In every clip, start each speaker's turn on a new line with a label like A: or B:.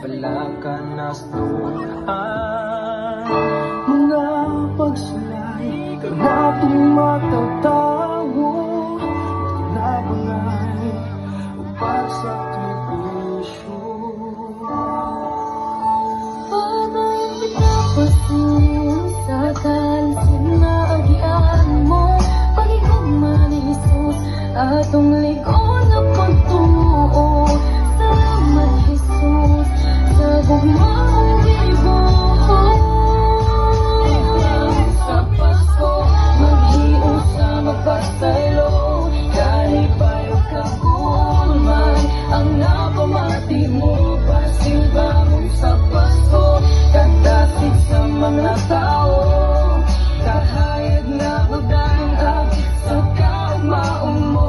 A: palakanastuhan. Mga pagsulay ka nating matatawo, tinabangan upang sa kripisyo.
B: Panay pinapasun sa kalisin na agian mo, pagigugma ni Jesus atong ligon na pagtuo. Salamat Jesus sa gugmaong gibuhon. Sa Pasko maghios sa magpasaylo, kalipayo kagulman ang napamati mo. Pasilbangon sa Pasko, kandasig sa mga tao, kahayag na udan agit sa kaugmaon mo.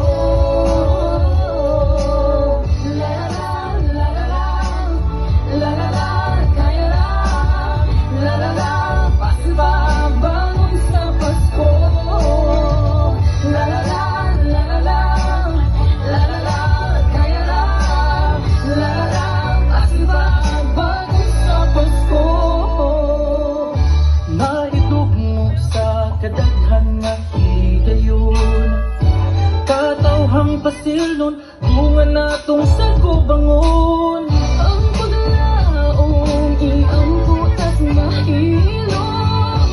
A: Pasilon, bunga natong sagubangon.
B: Ang paglaong iyang butas mahilong,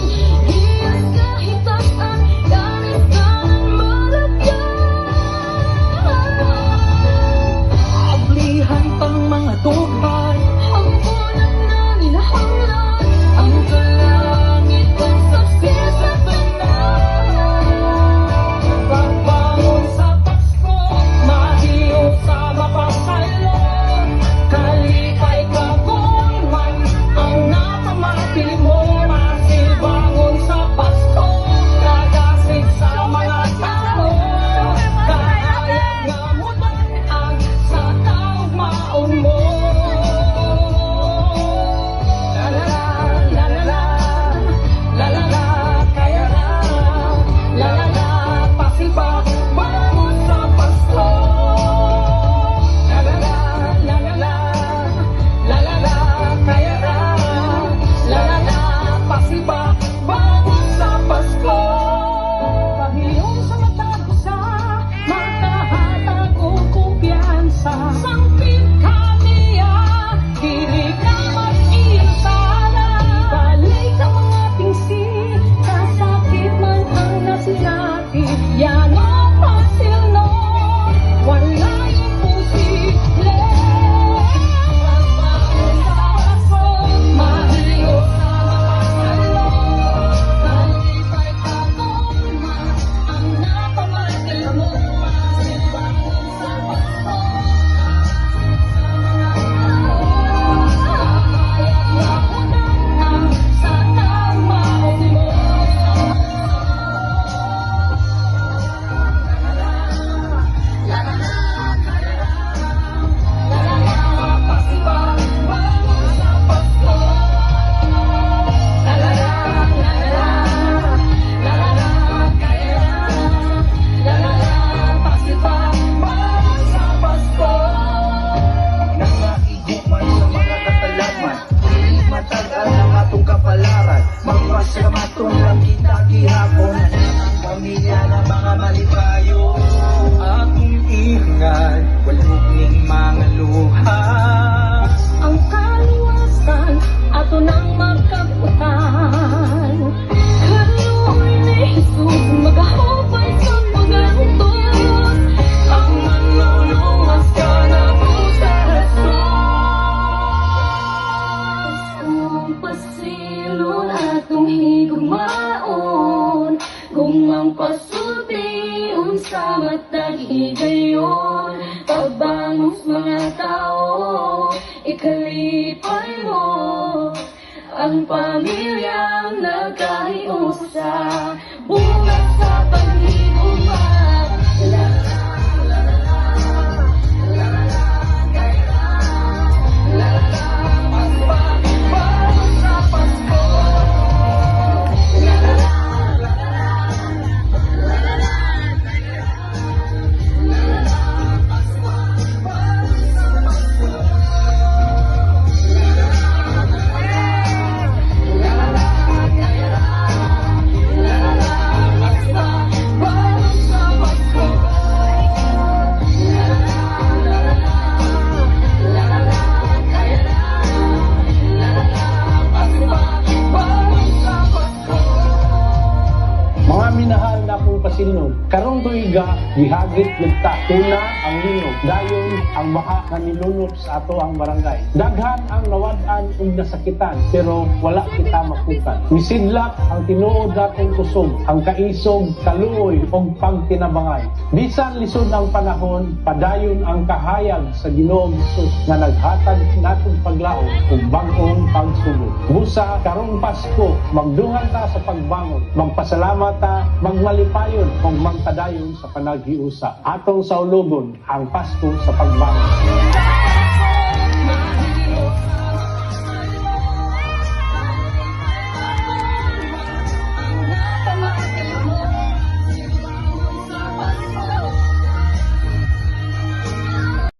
B: iyas kahitasan, kanis kanan malagyan.
A: Ablihan pang mga tubay,
B: Ang punan na ninahanglan, ang kalangit ang saksi sa tanan.
A: pagbangon sa Pasko, mahiyos sa mapasaylon, kalipay kagulman ang napamati mo. Masilbangon sa Pasko, kagasig sa mga tao, kahayag nga mudan sa kaugmaon mo. La la la la la la la, kaya la la la, pasipa bangon sa Pasko. La la la la la la la la, kaya la la la, pasipa bangon sa Pasko. Pahiyong sa matagusa, makahatag o kumpiyansa, sangpit kaniya, dili ka mag-iinsala.
B: Ibalik ang mga pingsi, kasakit man ang nasinati. Yan ang pasilnon, wala imposible. Pagbangon sa Pasko, mahiyos sa mapasalon, kalipay kagulman ang napamati mo. Pasilbangon sa Pasko,
A: Nangaiduman sa mga katalaman, dili matagal ang atong kapalaran. Magpasalamatong lang kita gihapon, ang pamilya na mga malipayo. Atong ingat, walog ning mga luha.
B: ang kaliwasan ato nang magkabutan. Kaluoy ni Jesus magahupay sa pagantos, ang manluluwas ka na po sa rason. Kung pasilon atong higugmaon, gumang pasulti unsa matag higayon. Pagbangon sa mga tao, ikalipay mo ang pamilyang nagkahios sa bunga sa paghigugma. La la la la la, la la la, kaya la la la, pagbangon sa Pasko. La la la la la la, la la la, kaya la la la, pagbangon sa Pasko.
C: Karong tuiga gihagit kita una ang linog dayon ang baha nga nilunod sa ato ang barangay. Daghan ang nawad-an ug nasakitan pero wala kita makutan. Misidlak ang tinuod natong kusog, ang kaisog, kaluoy ug pagtinabangay. Bisan lisod ang panahon, padayon ang kahayag sa Ginoong Hesus nga naghatag natong paglaom ug bag-ong pagsugod. Busa karong Pasko, magduhan ta sa pagbangon, magpasalamat ta, magmalipayon ug magpadayon sa panaghiusa. Atong saulogon ang Pasko sa pagbangon.